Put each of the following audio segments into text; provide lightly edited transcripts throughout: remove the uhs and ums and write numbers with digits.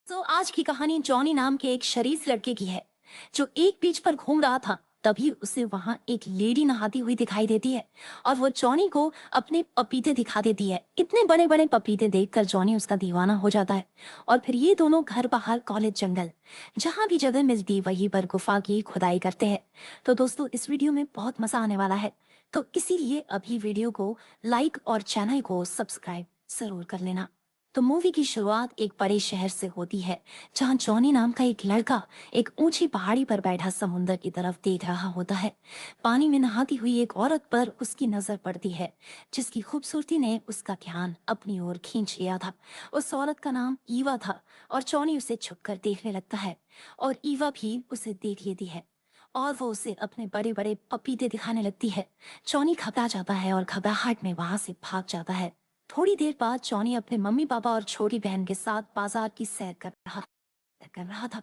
तो आज की कहानी जॉनी नाम के एक शरीफ लड़के की है जो एक बीच पर घूम रहा था। तभी उसे वहां एक लेडी नहाती हुई दिखाई देती है और वो जॉनी को अपने पपीते दिखा देती है। इतने बड़े बड़े पपीते देखकर जॉनी उसका दीवाना हो जाता है और फिर ये दोनों घर बाहर कॉलेज जंगल जहां भी जगह मिलती वहीं पर गुफा की खुदाई करते हैं। तो दोस्तों इस वीडियो में बहुत मजा आने वाला है, तो इसीलिए अभी वीडियो को लाइक और चैनल को सब्सक्राइब जरूर कर लेना। तो मूवी की शुरुआत एक बड़े शहर से होती है जहां जॉनी नाम का एक लड़का एक ऊंची पहाड़ी पर बैठा समुद्र की तरफ देख रहा होता है। पानी में नहाती हुई एक औरत पर उसकी नजर पड़ती है जिसकी खूबसूरती ने उसका ध्यान अपनी ओर खींच लिया था। उस औरत का नाम ईवा था और जॉनी उसे छुपकर देखने लगता है और ईवा भी उसे देख लेती है और वो उसे अपने बड़े बड़े पपीते दिखाने लगती है। जॉनी घबरा जाता है और घबराहट में वहां से भाग जाता है। थोड़ी देर बाद जॉनी अपने मम्मी पापा और छोटी बहन के साथ बाजार की सैर कर रहा था।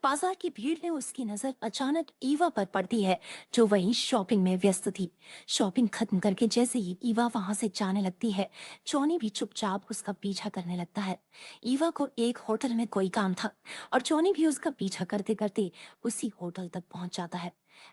बाजार की भीड़ में उसकी नजर अचानक ईवा पर पड़ती है जो वहीं शॉपिंग में व्यस्त थी। शॉपिंग खत्म करके जैसे ही ईवा वहां से जाने लगती है, जॉनी भी चुपचाप उसका पीछा करने लगता है। ईवा को एक होटल में कोई काम था और जॉनी भी उसका पीछा करते करते उसी होटल तक पहुंच जाता है।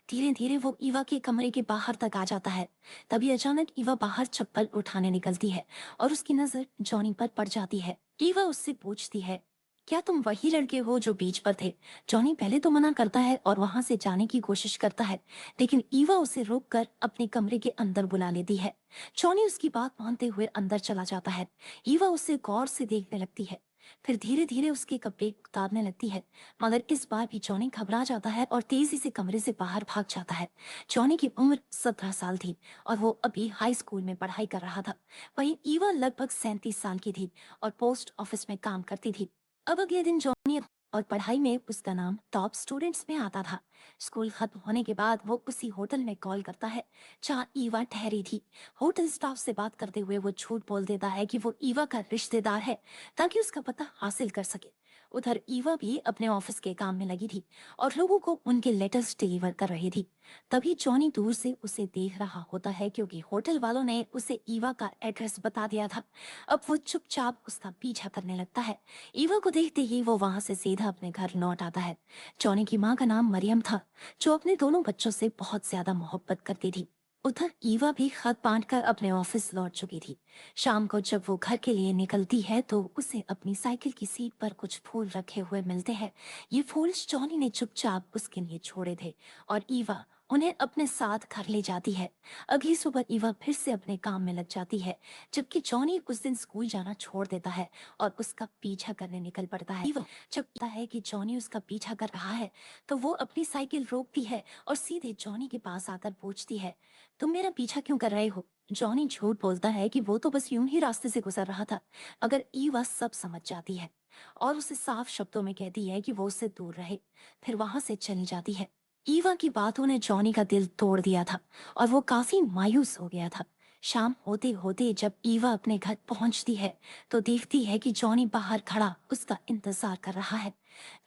धीरे धीरे वो ईवा के कमरे के बाहर तक आ जाता है। तभी अचानक ईवा बाहर चप्पल उठाने निकलती है और उसकी नजर जॉनी पर पड़ जाती है। ईवा उससे पूछती है, क्या तुम वही लड़के हो जो बीच पर थे? जॉनी पहले तो मना करता है और वहां से जाने की कोशिश करता है, लेकिन ईवा उसे रोककर अपने कमरे के अंदर बुला लेती है। जॉनी उसकी बात मानते हुए अंदर चला जाता है। ईवा उसे गौर से देखने लगती है, फिर धीरे धीरे उसके कपड़े उतारने लगती है, मगर इस बार भी जॉनी घबरा जाता है और तेजी से कमरे से बाहर भाग जाता है। जॉनी की उम्र 17 साल थी और वो अभी हाई स्कूल में पढ़ाई कर रहा था। वहीं ईवा लगभग 37 साल की थी और पोस्ट ऑफिस में काम करती थी। अब अगले दिन जॉनी और पढ़ाई में उसका नाम टॉप स्टूडेंट्स में आता था। स्कूल खत्म होने के बाद वो उसी होटल में कॉल करता है जहाँ ईवा ठहरी थी। होटल स्टाफ से बात करते हुए वो झूठ बोल देता है कि वो ईवा का रिश्तेदार है ताकि उसका पता हासिल कर सके। उधर ईवा भी अपने ऑफिस के काम में लगी थी और लोगों को उनके लेटर्स डिलीवर कर रही थी। तभी जॉनी दूर से उसे देख रहा होता है क्योंकि होटल वालों ने उसे ईवा का एड्रेस बता दिया था। अब वो चुपचाप उसका पीछा करने लगता है। ईवा को देखते ही वो वहां से सीधा अपने घर लौट आता है। जॉनी की माँ का नाम मरियम था जो अपने दोनों बच्चों से बहुत ज्यादा मोहब्बत करती थी। उधर ईवा भी खत बांटकर अपने ऑफिस लौट चुकी थी। शाम को जब वो घर के लिए निकलती है तो उसे अपनी साइकिल की सीट पर कुछ फूल रखे हुए मिलते हैं। ये फूल जॉनी ने चुपचाप उसके लिए छोड़े थे और ईवा उन्हें अपने साथ घर ले जाती है। अगली सुबह ईवा फिर से अपने काम में लग जाती है जबकि जॉनी उस दिन स्कूल जाना छोड़ देता है और उसका पीछा करने निकल पड़ता है। ईवा जब पता है कि जॉनी उसका पीछा कर रहा है तो वो अपनी साइकिल रोकती है और सीधे जॉनी के पास आकर पूछती है, तुम मेरा पीछा क्यों कर रहे हो? जॉनी झूठ बोलता है कि वो तो बस यूं ही रास्ते से गुजर रहा था, मगर ईवा सब समझ जाती है और उसे साफ शब्दों में कहती है कि वो उससे दूर रहे। फिर वहां से चली जाती है। ईवा की बातों ने जॉनी का दिल तोड़ दिया था और वो काफी मायूस हो गया था। शाम होते होते जब ईवा अपने घर पहुंचती है तो देखती है कि जॉनी बाहर खड़ा उसका इंतजार कर रहा है।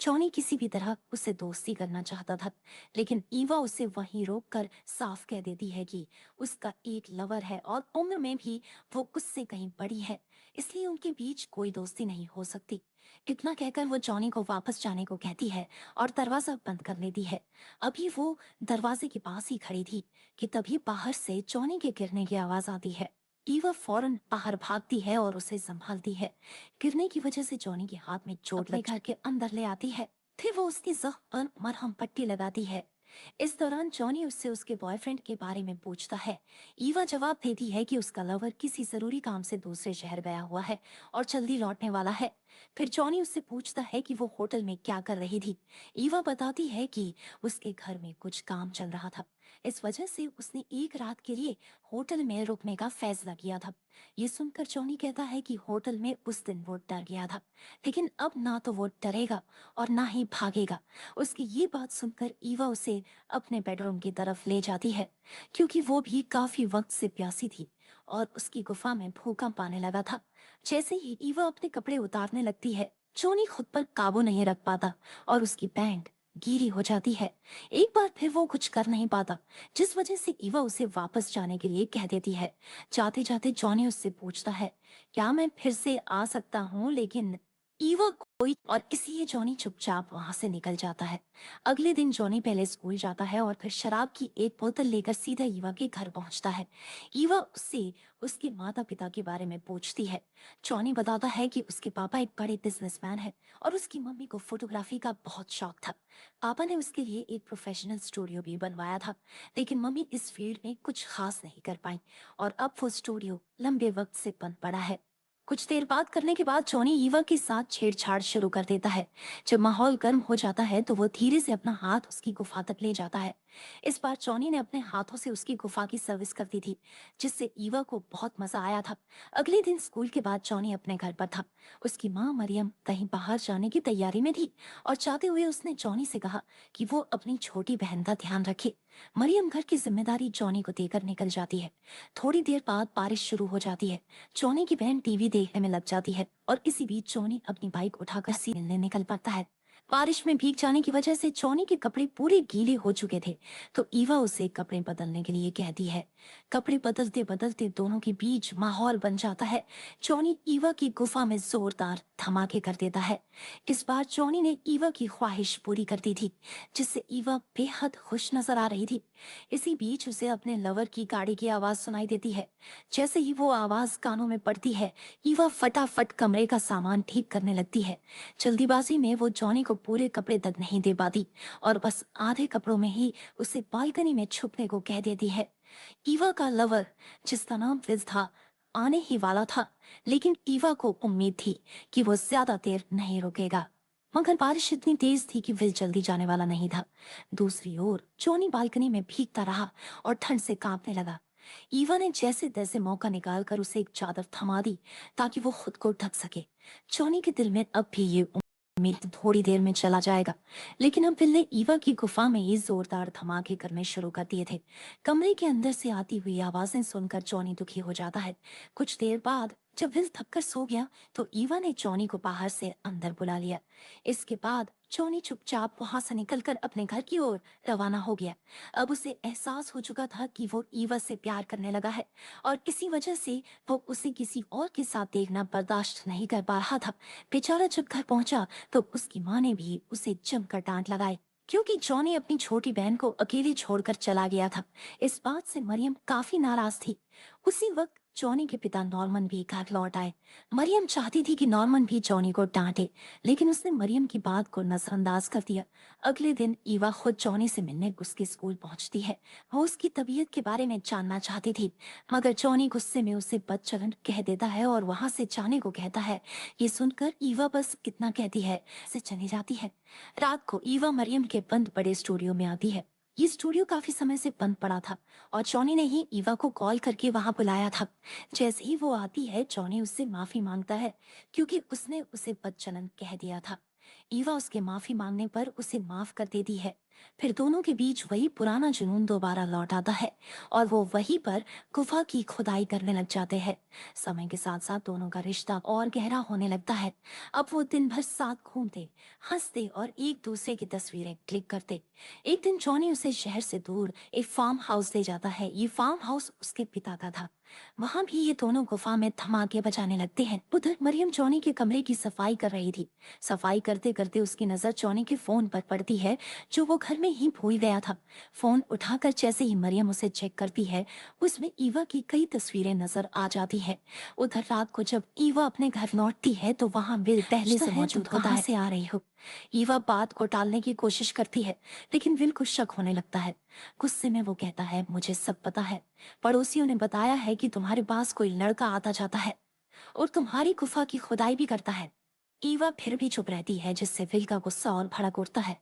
जॉनी किसी भी तरह उससे दोस्ती करना चाहता था, लेकिन ईवा उसे वहीं रोककर साफ कह देती है कि उसका एक लवर है और उम्र में भी वो उससे कहीं बड़ी है, इसलिए उनके बीच कोई दोस्ती नहीं हो सकती। इतना कहकर वो जॉनी को वापस जाने को कहती है और दरवाजा बंद कर लेती है। अभी वो दरवाजे के पास ही खड़ी थी कि तभी बाहर से जॉनी के गिरने की आवाज आती है। ईवा फौरन बाहर भागती है और उसे संभालती है। गिरने की वजह से जॉनी के हाथ में चोट लग घर के अंदर ले आती है। फिर वो उसकी जख्म पर मरहम पट्टी लगाती है। इस दौरान जॉनी उससे उसके बॉयफ्रेंड के बारे में पूछता है। ईवा जवाब देती है कि उसका लवर किसी जरूरी काम से दूसरे शहर गया हुआ है और जल्दी लौटने वाला है। फिर जॉनी उससे पूछता है कि वो होटल में क्या कर रही थी। ईवा बताती है कि उसके घर में कुछ काम चल रहा था, इस वजह से उसने एक रात के लिए होटल में रुकने का फैसला किया था। ये सुनकर जॉनी कहता है कि होटल में उस दिन वो डर गया था, लेकिन अब ना तो वो डरेगा और ना ही भागेगा। उसकी ये बात सुनकर ईवा उसे अपने बेडरूम की तरफ ले जाती है क्योंकि वो भी काफी वक्त से प्यासी थी और उसकी गुफा में भूकंप आने लगा था। जैसे ही ईवा अपने कपड़े उतारने लगती है, जॉनी खुद पर काबू नहीं रख पाता और उसकी पैंट गीली हो जाती है। एक बार फिर वो कुछ कर नहीं पाता, जिस वजह से ईवा उसे वापस जाने के लिए कह देती है। जाते जाते जॉनी उससे पूछता है, क्या मैं फिर से आ सकता हूँ, लेकिन ईवा कोई और इसलिए जॉनी चुपचाप वहां से निकल जाता है। अगले दिन जॉनी पहले स्कूल जाता है और फिर शराब की एक बोतल लेकर सीधा ईवा के घर पहुंचता है। ईवा उससे उसके माता पिता के बारे में पूछती है। जॉनी बताता है कि उसके पापा एक बड़े बिजनेसमैन है और उसकी मम्मी को फोटोग्राफी का बहुत शौक था। पापा ने उसके लिए एक प्रोफेशनल स्टूडियो भी बनवाया था, लेकिन मम्मी इस फील्ड में कुछ खास नहीं कर पाई और अब वो स्टूडियो लंबे वक्त से बंद पड़ा है। कुछ देर बात करने के बाद जॉनी ईवा के साथ छेड़छाड़ शुरू कर देता है। जब माहौल गर्म हो जाता है तो वो धीरे से अपना हाथ उसकी गुफा तक ले जाता है। इस बार जॉनी ने अपने हाथों से उसकी गुफा की सर्विस कर दी थी, जिससे ईवा को बहुत मजा आया था। अगले दिन स्कूल के बाद जॉनी अपने घर पर था। उसकी माँ मरियम कहीं बाहर जाने की तैयारी में थी और चाहते हुए उसने जॉनी से कहा कि वो अपनी छोटी बहन का ध्यान रखे। मरियम घर की जिम्मेदारी जॉनी को देकर निकल जाती है। थोड़ी देर बाद बारिश शुरू हो जाती है। जॉनी की बहन टीवी देखने में लग जाती है और इसी बीच जॉनी अपनी बाइक उठाकर सी मिलने निकल पड़ता है। बारिश में भीग जाने की वजह से जॉनी के कपड़े पूरे गीले हो चुके थे, तो ईवा उसे कपड़े बदलने के लिए कहती है। कपड़े बदलते बदलते दोनों के बीच माहौल बन जाता है। जॉनी ईवा की गुफा में जोरदार धमाके कर देता है। इस बार जॉनी ने ईवा की ख्वाहिश पूरी कर दी थी, जिससे ईवा बेहद खुश नजर आ रही थी। इसी बीच उसे अपने लवर की गाड़ी की आवाज सुनाई देती है। जैसे ही वो आवाज कानों में पड़ती है, ईवा फटाफट कमरे का सामान ठीक करने लगती है। जल्दीबाजी में वो जॉनी को पूरे कपड़े तक नहीं दे पाती और बस आधे कपड़ों में ही उसे बालकनी में छुपने को कह देती है। ईवा का लवर, जिसका नाम विज था, आने ही वाला था, लेकिन ईवा को उम्मीद थी कि वो ज्यादा देर नहीं रुकेगा। मगर बारिश इतनी तेज थी कि विल जल्दी जाने वाला नहीं था। दूसरी ओर जॉनी बालकनी में भीगता रहा और ठंड से कांपने लगा। ईवा ने जैसे तैसे मौका निकालकर उसे एक चादर थमा दी ताकि वो खुद को ढक सके। जॉनी के दिल में अब भी ये उम्मीद थोड़ी देर में चला जाएगा, लेकिन अब विल ने ईवा की गुफा में ही जोरदार धमाके करने शुरू कर दिए थे। कमरे के अंदर से आती हुई आवाजें सुनकर जॉनी दुखी हो जाता है। कुछ देर बाद जब विल थककर सो गया तो ईवा ने जॉनी को बाहर से अंदर बुला लिया। इसके बाद जॉनी चुपचाप वहां से निकलकर अपने घर की ओर रवाना हो गया। अब उसे एहसास हो चुका था कि वो ईवा से प्यार करने लगा है और इसी वजह से वो उसे किसी और के साथ देखना बर्दाश्त नहीं कर पा रहा था। बेचारा जब घर पहुंचा तो उसकी माँ ने भी उसे जमकर डांट लगाई, क्योंकि जॉनी अपनी छोटी बहन को अकेले छोड़कर चला गया था। इस बात से मरियम काफी नाराज थी। उसी वक्त जॉनी के पिता नॉर्मन भी घर लौट आए। मरियम चाहती थी कि नॉर्मन भी जॉनी को डांटे, लेकिन उसने मरियम की बात को नजरअंदाज कर दिया। अगले दिन ईवा खुद जॉनी से मिलने उसके स्कूल पहुंचती है। वो उसकी तबीयत के बारे में जानना चाहती थी, मगर जॉनी गुस्से में उसे बदचलन कह देता है और वहां से जाने को कहता है। ये सुनकर ईवा बस कितना कहती है से चली जाती है। रात को ईवा मरियम के बंद पड़े स्टूडियो में आती है। ये स्टूडियो काफी समय से बंद पड़ा था और जॉनी ने ही ईवा को कॉल करके वहां बुलाया था। जैसे ही वो आती है जॉनी उससे माफी मांगता है, क्योंकि उसने उसे बदचलन कह दिया था। ईवा उसके माफी मांगने पर उसे माफ कर देती है। फिर दोनों के बीच वही पुराना जुनून दोबारा लौट आता है और वो वहीं पर गुफा की खुदाई करने लग जाते हैं। समय के साथ साथ दोनों का रिश्ता और गहरा होने लगता है। अब वो दिन भर साथ घूमते, हंसते और एक दूसरे की तस्वीरें क्लिक करते। एक दिन जॉनी उसे शहर से दूर एक फार्म हाउस ले जाता है। ये फार्म हाउस उसके पिता का था। वहां भी ये दोनों गुफा में धमाके बजाने लगते हैं। उधर मरियम जॉनी के कमरे की सफाई कर रही थी। सफाई करते करते उसकी नजर जॉनी के फोन पर पड़ती है, जो वो घर में ही भूल गया था। फोन उठाकर जैसे ही मरियम उसे चेक करती है, उसमें ईवा की कई तस्वीरें नजर आ जाती है। उधर रात को जब ईवा अपने घर लौटती है तो वहां विल पहले से मौजूद होता है। से आ रही हो? ईवा बात को टालने की कोशिश करती है, लेकिन विल को शक होने लगता है। गुस्से में वो कहता है, मुझे सब पता है। पड़ोसियों ने बताया है कि तुम्हारे पास कोई लड़का आता जाता है और तुम्हारी गुफा की खुदाई भी करता है। ईवा फिर भी चुप रहती है, जिससे विल का गुस्सा और भड़क उठता है।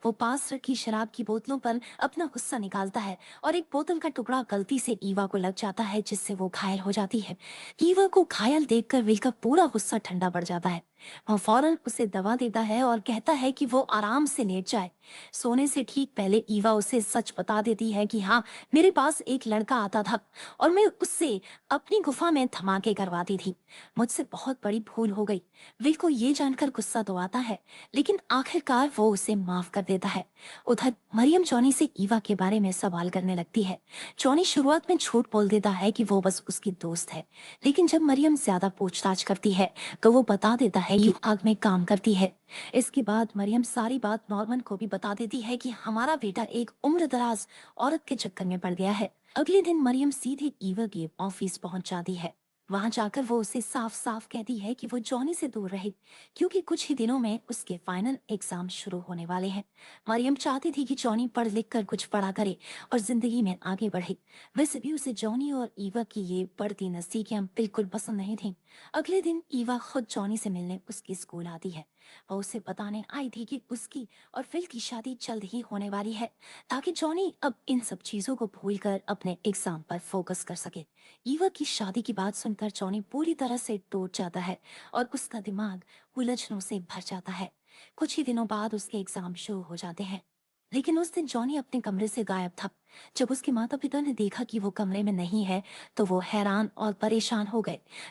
वो पास रखी शराब की बोतलों पर अपना गुस्सा निकालता है और एक बोतल का टुकड़ा गलती से ईवा को लग जाता है, जिससे वो घायल हो जाती है। ईवा को घायल देखकर विल का पूरा गुस्सा ठंडा पड़ जाता है। वह फौरन उसे दवा देता है और कहता है कि वो आराम से लेट जाए। सोने से ठीक पहले ईवा उसे सच बता देती है कि हाँ, मेरे पास एक लड़का आता था और मैं उससे अपनी गुफा में धमाके करवाती थी। मुझसे बहुत बड़ी भूल हो गई। विल को ये जानकर गुस्सा तो आता है, लेकिन आखिरकार वो उसे माफ माफ कर देता है। उधर मरियम जॉनी से ईवा के बारे में सवाल करने लगती है। जॉनी शुरुआत में झूठ बोल देता है कि वो बस उसकी दोस्त है, लेकिन जब मरियम ज्यादा पूछताछ करती है तो वो बता देता है कि आग में काम करती है। इसके बाद मरियम सारी बात नॉर्मन को भी बता देती है कि हमारा बेटा एक उम्रदराज औरत के चक्कर में पड़ गया है। अगले दिन मरियम सीधे ईवा के ऑफिस पहुंच जाती है। वहां जाकर वो उसे साफ साफ कहती है कि वो जॉनी से दूर रहे, क्योंकि कुछ ही दिनों में उसके फाइनल एग्जाम शुरू होने वाले हैं। मरियम चाहती थी कि जॉनी पढ़ लिख कर कुछ बड़ा करे और जिंदगी में आगे बढ़े। वैसे भी उसे जॉनी और ईवा की ये बढ़ती नजदीकियां बिल्कुल पसंद नहीं थी। अगले दिन ईवा खुद जॉनी से मिलने उसके स्कूल आती है। वो उसे बताने आई थी कि उसकी और फिल की शादी जल्द ही होने वाली है, ताकि जॉनी अब इन सब चीजों को भूलकर अपने एग्जाम पर फोकस कर सके। ईवा की शादी की बात सुनकर जॉनी पूरी तरह से टूट जाता है और उसका दिमाग उलझनों से भर जाता है। कुछ ही दिनों बाद उसके एग्जाम शुरू हो जाते हैं, लेकिन उस दिन जॉनी अपने कमरे से गायब था। जब उसके माता पिता ने देखा कि वो कमरे में नहीं है तो वो हैरान और परेशान हो गए।